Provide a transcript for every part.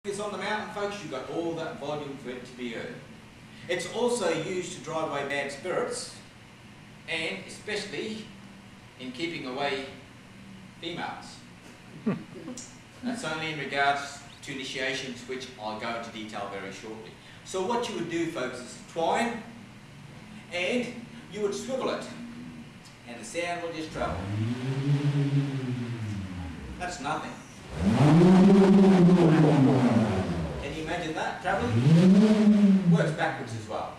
It's on the mountain, folks, you've got all that volume for it to be heard. It's also used to drive away bad spirits, and especially in keeping away females. That's only in regards to initiations, which I'll go into detail very shortly. So what you would do, folks, is twine, and you would swivel it, and the sound will just travel. That's nothing. Can you imagine that travelling? Works backwards as well.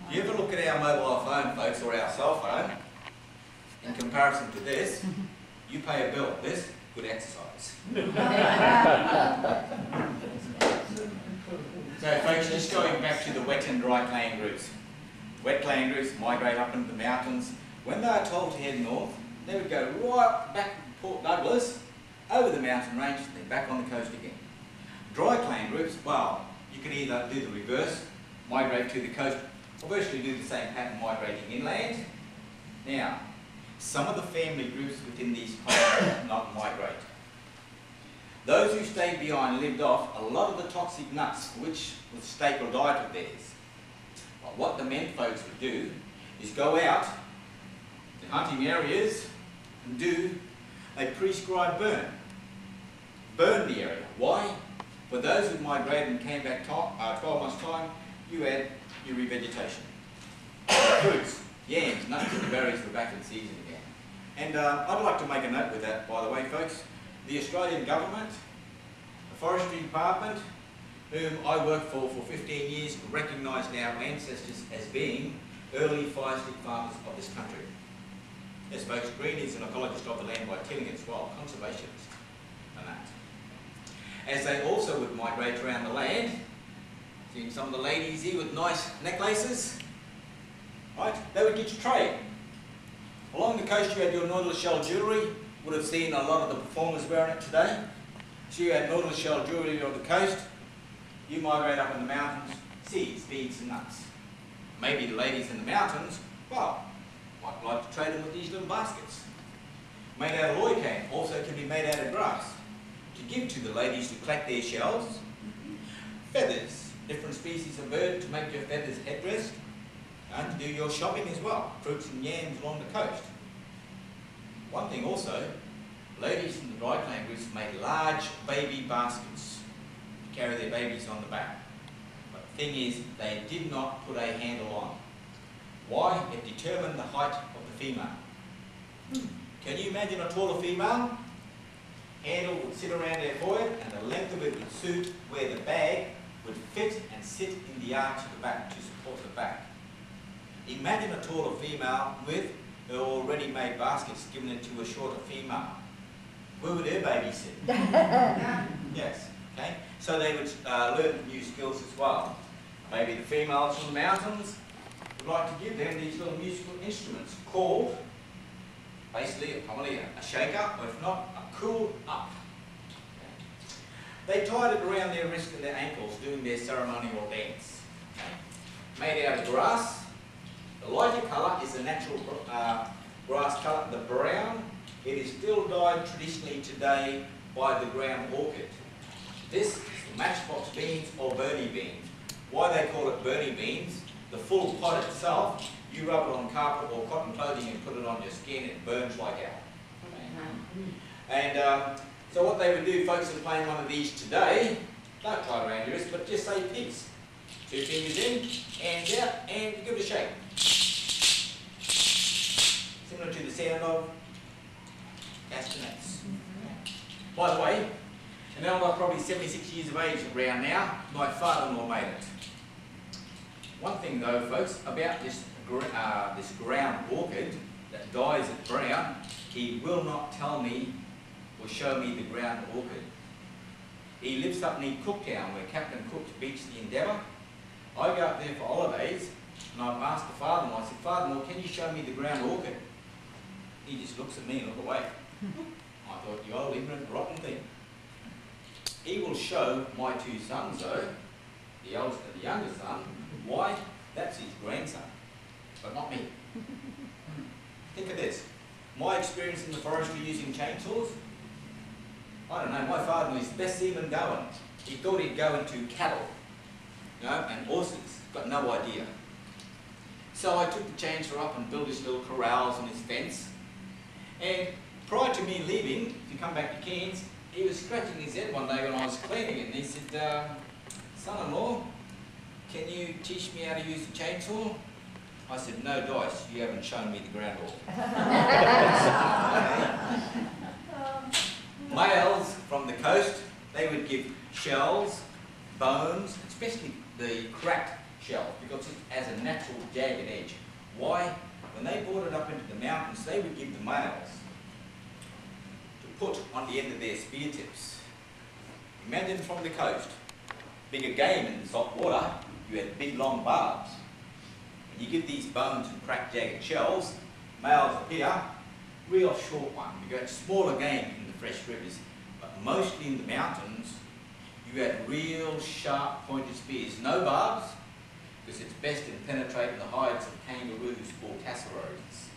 If you ever look at our mobile phone, folks, or our cell phone, in comparison to this, you pay a bill. This, good exercise. So folks, just going back to the wet and dry clan groups. Wet clan groups migrate up into the mountains. When they are told to head north, they would go right back to Port Douglas, over the mountain range, then back on the coast again. Dry clan groups, well, you can either do the reverse, migrate to the coast, or virtually do the same pattern, migrating inland. Now, some of the family groups within these colonies did not migrate. Those who stayed behind lived off a lot of the toxic nuts, which was a staple diet of theirs. Well, what the men folks would do is go out to hunting areas and do a prescribed burn. Burn the area. Why? For those who migrated and came back 12 months' time, you had your revegetation. Fruits, yams, nuts and berries were back in season again. And I'd like to make a note with that, by the way, folks. The Australian government, the Forestry Department, whom I worked for 15 years, recognised our ancestors as being early fire stick farmers of this country. Yes, folks, Green is an ecologist of the land by tilling it as well, conservationist, and that. As they also would migrate around the land, seeing some of the ladies here with nice necklaces, right, they would get you trade. Along the coast you had your nautilus shell jewellery, would have seen a lot of the performers wearing it today. So you had nautilus shell jewellery on the coast, you migrate up in the mountains, seeds, beads and nuts. Maybe the ladies in the mountains, well, might like to trade them with these little baskets. Made out of loycan, also can be made out of grass, to give to the ladies to collect their shells. Feathers, different species of bird to make your feathers headdress, and to do your shopping as well, fruits and yams along the coast. One thing also, ladies in the dry clan groups made large baby baskets to carry their babies on the back. But the thing is, they did not put a handle on. Why? It determined the height of the female. Can you imagine a taller female? Handle would sit around their forehead and the length of it would suit where the bag would fit and sit in the arch of the back to support the back. Imagine a taller female with her already made baskets given it to a shorter female. Where would her baby sit? Yes, okay? So they would learn new skills as well. Maybe the females from the mountains would like to give them these little musical instruments called, basically, probably a shaker, or if not, a cool up. They tied it around their wrists and their ankles doing their ceremonial dance. Okay? Made out of grass. The lighter colour is the natural grass colour. The brown, it is still dyed traditionally today by the ground orchid. This is the matchbox beans or Bernie beans. Why they call it Bernie beans, the full pot itself, you rub it on carpet or cotton clothing and put it on your skin, it burns like hell. And so what they would do, folks, is playing one of these today, don't tie it around your wrist, but just say peace. 2 fingers in, hands out, and give it a shake. Similar to the sound of castanets. By the way, an elder probably 76 years of age around now, my father-in-law made it. One thing though, folks, about this ground orchid that dyes it brown, he will not tell me or show me the ground orchid. He lives up near Cooktown where Captain Cook beats the Endeavour. I go up there for holidays and I've asked the father-in-law, I said, Father-in-law, can you show me the ground orchid? He just looks at me and looks away. I thought, you old ignorant, rotten thing. He will show my 2 sons though, the eldest and the younger son, why? That's his grandson, but not me. Think of this. My experience in the forestry using chainsaws, I don't know, my father was best seaman going. He thought he'd go into cattle, you know, and horses, got no idea. So I took the chainsaw up and built his little corrals and his fence. And prior to me leaving, to come back to Cairns, he was scratching his head one day when I was cleaning it, and he said, son-in-law, can you teach me how to use the chainsaw? I said, no dice, you haven't shown me the ground law. Males from the coast, they would give shells, bones, especially the cracked shells, because it has a natural jagged edge. Why? When they brought it up into the mountains, they would give the males to put on the end of their spear tips. Imagine from the coast, bigger game in the salt water, you had big long barbs. When you give these bones and cracked jagged shells, males appear, real short one. You got smaller game in the fresh rivers, but mostly in the mountains, you had real sharp pointed spears, no barbs, because it's best in penetrating the hides of kangaroos or cassowaries.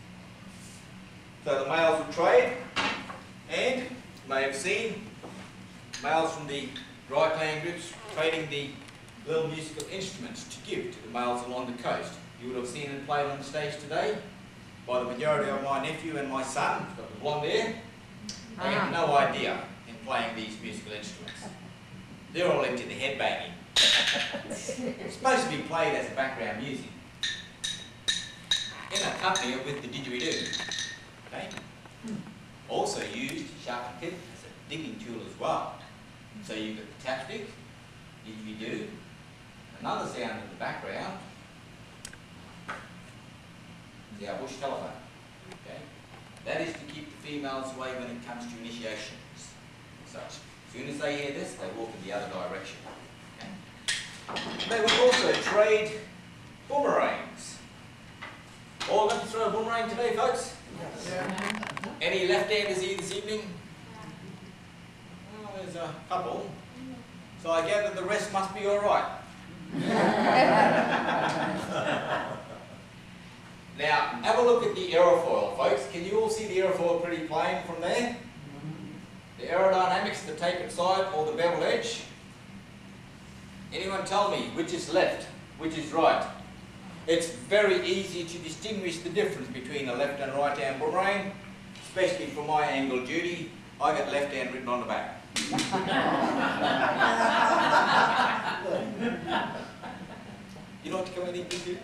So the males would trade, and you may have seen males from the dry clan groups trading the little musical instruments to give to the males along the coast. You would have seen it played on the stage today by the majority of my nephew and my son, who's got the blonde hair. They have no idea in playing these musical instruments. They're all into the headbanging. It's supposed to be played as a background music in accompaniment with the didgeridoo. Okay? Also used sharp tip as a digging tool as well. So you've got the tapstick, didgeridoo, another sound in the background is our bush telephone. Okay? That is to keep the females away when it comes to initiations and such. As soon as they hear this, they walk in the other direction. Okay? They would also trade boomerangs. All going to throw a boomerang today, folks? Yes. Yeah. Any left-handers here this evening? Oh, there's a couple. So I gather the rest must be all right. Now, have a look at the aerofoil, folks. Can you all see the aerofoil pretty plain from there? The aerodynamics, the tapered side or the beveled edge? Anyone tell me which is left, which is right? It's very easy to distinguish the difference between a left and right hand boomerang, especially for my angle duty. I got left hand written on the back. You like to come in, Judy?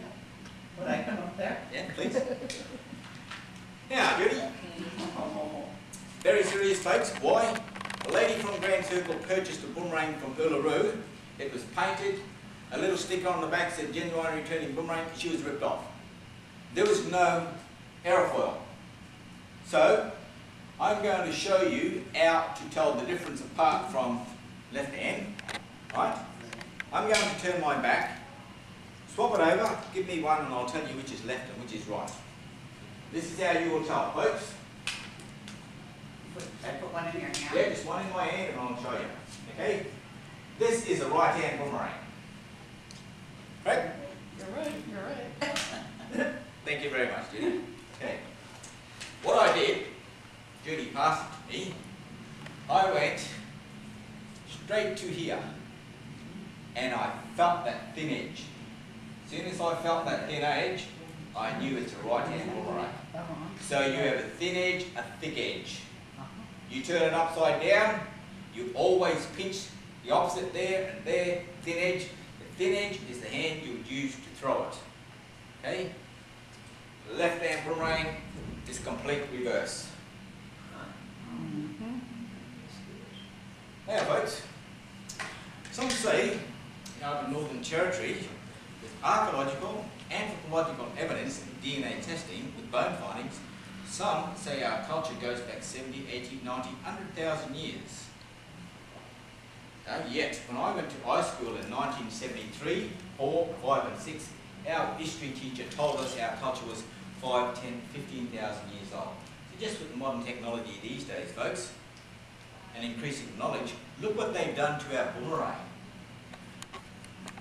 Would I come up there? Yeah, please. Now, Judy. Very serious, folks. Why? A lady from Grand Circle purchased a boomerang from Uluru. It was painted. A little sticker on the back said genuine returning boomerang. She was ripped off. There was no aerofoil. So, I'm going to show you how to tell the difference apart from left hand. Right? I'm going to turn my back. Swap it over, give me one and I'll tell you which is left and which is right. This is how you will tell, folks. I put one in your hand? Yeah, just one in my hand and I'll show you. Okay? This is a right hand boomerang. Right? You're right, you're right. Thank you very much, Judy. Okay. What I did, Judy passed it to me, I went straight to here and I felt that thin edge. As soon as I felt that thin edge, I knew it's a right-hand boomerang. So you have a thin edge, a thick edge. You turn it upside down, you always pinch the opposite there and there, thin edge. The thin edge is the hand you would use to throw it. Okay? The left-hand boomerang is complete reverse. Now folks, some say, out in Northern Territory, with archaeological, anthropological evidence and DNA testing with bone findings, some say our culture goes back 70, 80, 90, 100,000 years. Yet, when I went to high school in 1973, 4, 5 and 6, our history teacher told us our culture was 5, 10, 15,000 years old. So just with modern technology these days, folks, and increasing knowledge, look what they've done to our boomerang.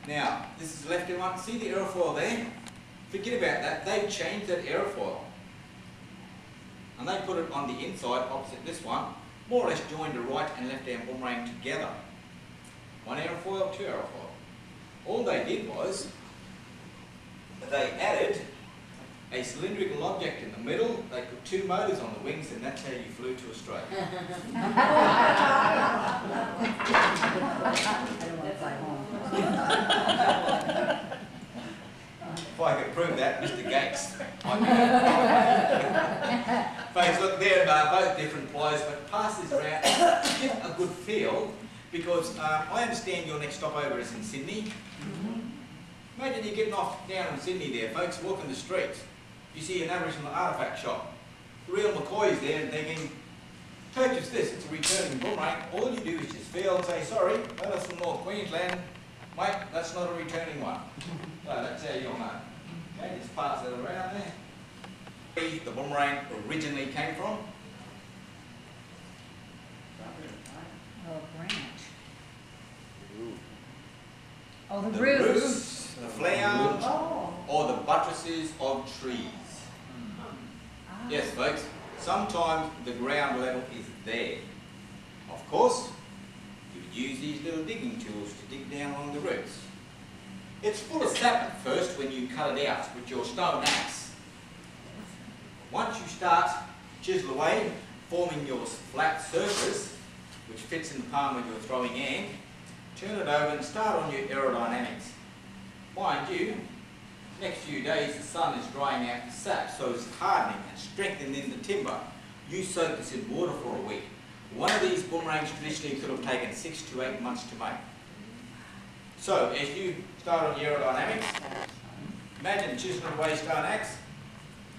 Now, this is left hand one. See the aerofoil there? Forget about that. They've changed that aerofoil. and they put it on the inside opposite this one, more or less joined the right and left arm boomerang together. 1 aerofoil, 2 aerofoil. All they did was they added a cylindrical object in the middle, they put 2 motors on the wings, and that's how you flew to Australia. If I could prove that, Mr. Gates. Folks, look, they're both different players, but pass this around, get a good feel, because I understand your next stopover is in Sydney. Imagine you're getting off down in Sydney there, folks, walking the streets. You see an Aboriginal artefact shop. The real McCoy's there and thinking, purchase this, it's a returning boomerang. All you do is just feel and say, sorry, that's from North Queensland. Mate, that's not a returning one. So that's how you'll know. Okay, just pass that around there. The boomerang originally came from? Oh, branch. Oh, the The roots. roots, the flange, or the buttresses of trees. Yes, folks, sometimes the ground level is there. Of course, you would use these little digging tools to dig down along the roots. It's full of sap at first when you cut it out with your stone axe. Once you start chisel away, forming your flat surface, which fits in the palm of your throwing hand, turn it over and start on your aerodynamics. Mind you, next few days the sun is drying out the sap, so it's hardening and strengthening the timber. You soak this in water for a week. One of these boomerangs traditionally could have taken 6 to 8 months to make. So, as you start on your aerodynamics, imagine chiseling away stone axe.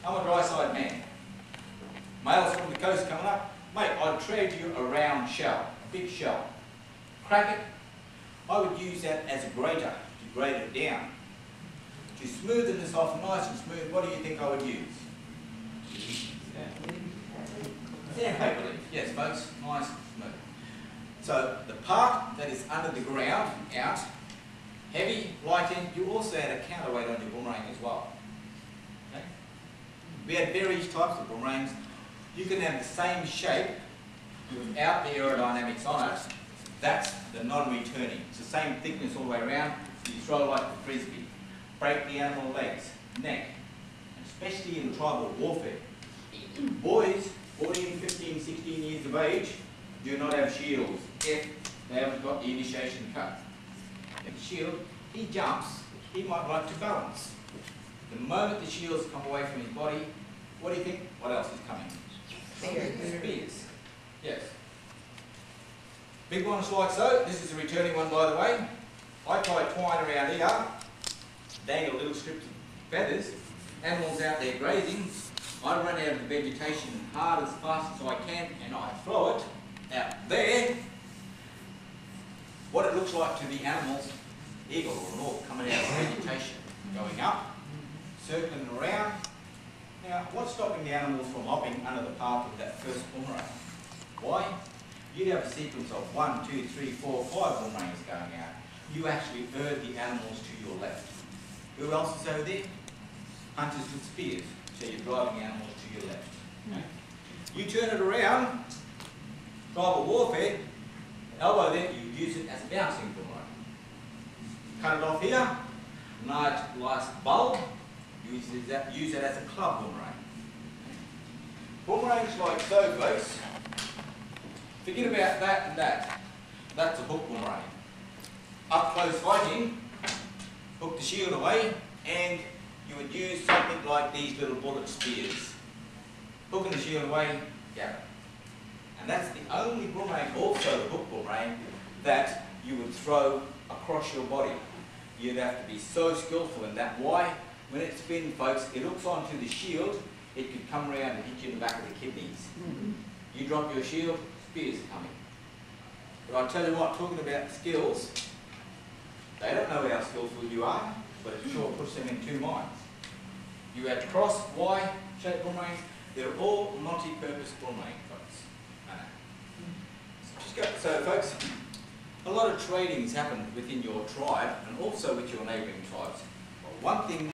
I'm a dry side man. Males from the coast coming up, mate, I'd trade you a round shell, a big shell. Crack it. I would use that as a grater to grate it down. To smoothen this off nice and smooth, what do you think I would use? Sandpaper leaf. Yes, folks, nice and smooth. So the part that is under the ground, out, heavy, light in, you also add a counterweight on your boomerang as well. Okay? We had various types of boomerangs. You can have the same shape without the aerodynamics on it. That's the non-returning. It's the same thickness all the way around. You throw like the frisbee. Break the animal legs, neck, especially in tribal warfare. Boys, 14, 15, 16 years of age, do not have shields if they haven't got the initiation cut. If the shield, he jumps, he might like to balance. The moment the shields come away from his body, what do you think? What else is coming? Spears. Yes. Big ones like so. This is a returning one, by the way. I tie twine around here, dangle little strips of feathers, animals out there grazing. I run out of the vegetation hard as fast as I can and I throw it out there. What it looks like to the animals, eagle or an hawk coming out of the vegetation, going up, circling around. Now, what's stopping the animals from hopping under the path of that first boomerang? Why? You'd have a sequence of 1, 2, 3, 4, 5 boomerangs going out. You actually herd the animals to your left. Who else is over there? Hunters with spears. So you're driving animals to your left. Okay? You turn it around, tribal warfare, elbow there, you use it as a bouncing boomerang. Cut it off here, nice bulb, use it as a club boomerang. Boomerangs like so, folks, forget about that and that. That's a hook boomerang. Up close fighting, hook the shield away, and you would use something like these little bullet spears. Hooking the shield away, yeah. And that's the only boomerang, also the hook boomerang, that you would throw across your body. You'd have to be so skillful in that. Why? When it's spinning, folks, it hooks onto the shield, it could come around and hit you in the back of the kidneys. You drop your shield, spears are coming. But I tell you what, talking about skills, they don't know how skillful you are, but it sure puts them in two minds. You had cross, Y-shaped boomerangs, they're all multi-purpose boomerang, folks. So folks, a lot of tradings happen within your tribe and also with your neighbouring tribes. But one thing